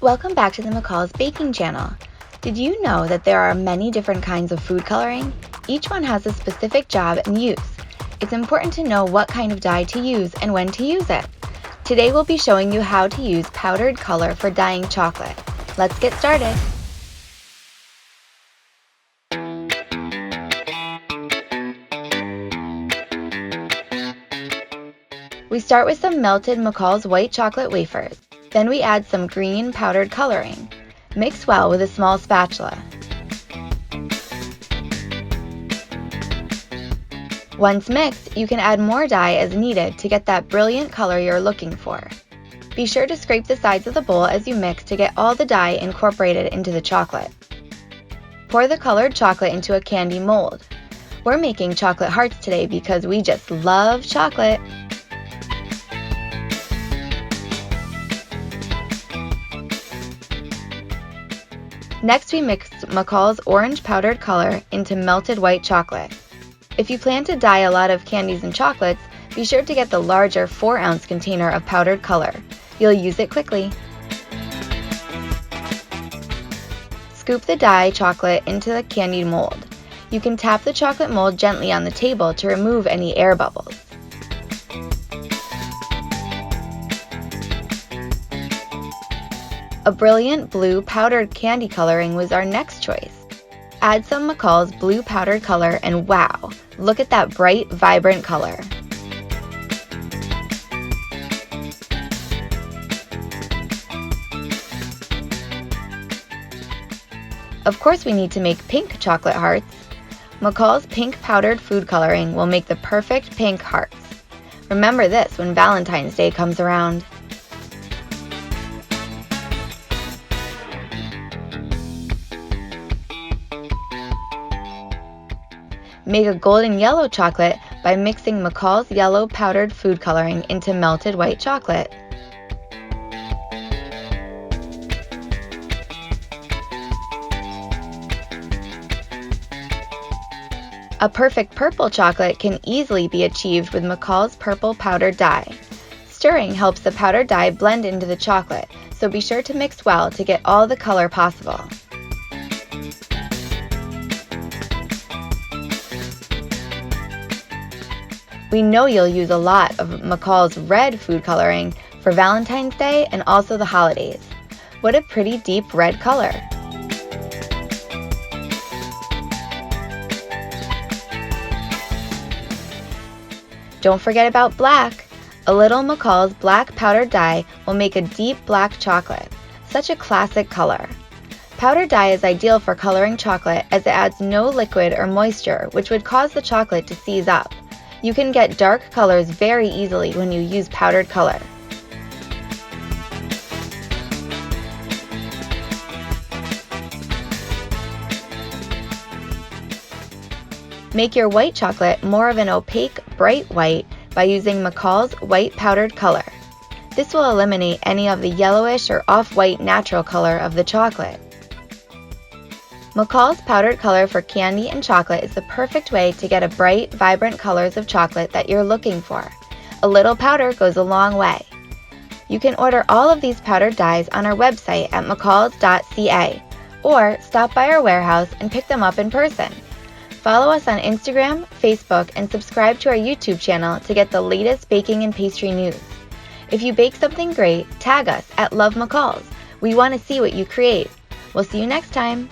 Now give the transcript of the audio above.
Welcome back to the McCall's Baking Channel. Did you know that there are many different kinds of food coloring? Each one has a specific job and use. It's important to know what kind of dye to use and when to use it. Today we'll be showing you how to use powdered color for dyeing chocolate. Let's get started. We start with some melted McCall's white chocolate wafers. Then we add some green powdered coloring. Mix well with a small spatula. Once mixed, you can add more dye as needed to get that brilliant color you're looking for. Be sure to scrape the sides of the bowl as you mix to get all the dye incorporated into the chocolate. Pour the colored chocolate into a candy mold. We're making chocolate hearts today because we just love chocolate. Next, we mix McCall's orange powdered color into melted white chocolate. If you plan to dye a lot of candies and chocolates, be sure to get the larger 4-ounce container of powdered color. You'll use it quickly. Scoop the dye chocolate into the candy mold. You can tap the chocolate mold gently on the table to remove any air bubbles. A brilliant blue powdered candy coloring was our next choice. Add some McCall's blue powdered color and wow, look at that bright, vibrant color. Of course we need to make pink chocolate hearts. McCall's pink powdered food coloring will make the perfect pink hearts. Remember this when Valentine's Day comes around. Make a golden yellow chocolate by mixing McCall's yellow powdered food coloring into melted white chocolate. A perfect purple chocolate can easily be achieved with McCall's purple powdered dye. Stirring helps the powdered dye blend into the chocolate, so be sure to mix well to get all the color possible. We know you'll use a lot of McCall's red food coloring for Valentine's Day and also the holidays. What a pretty deep red color! Don't forget about black. A little McCall's black powdered dye will make a deep black chocolate. Such a classic color. Powdered dye is ideal for coloring chocolate as it adds no liquid or moisture, which would cause the chocolate to seize up. You can get dark colors very easily when you use powdered color. Make your white chocolate more of an opaque, bright white by using McCall's white powdered color. This will eliminate any of the yellowish or off-white natural color of the chocolate. McCall's powdered color for candy and chocolate is the perfect way to get a bright, vibrant colors of chocolate that you're looking for. A little powder goes a long way. You can order all of these powdered dyes on our website at mccalls.ca or stop by our warehouse and pick them up in person. Follow us on Instagram, Facebook, and subscribe to our YouTube channel to get the latest baking and pastry news. If you bake something great, tag us at Love McCall's. We want to see what you create. We'll see you next time.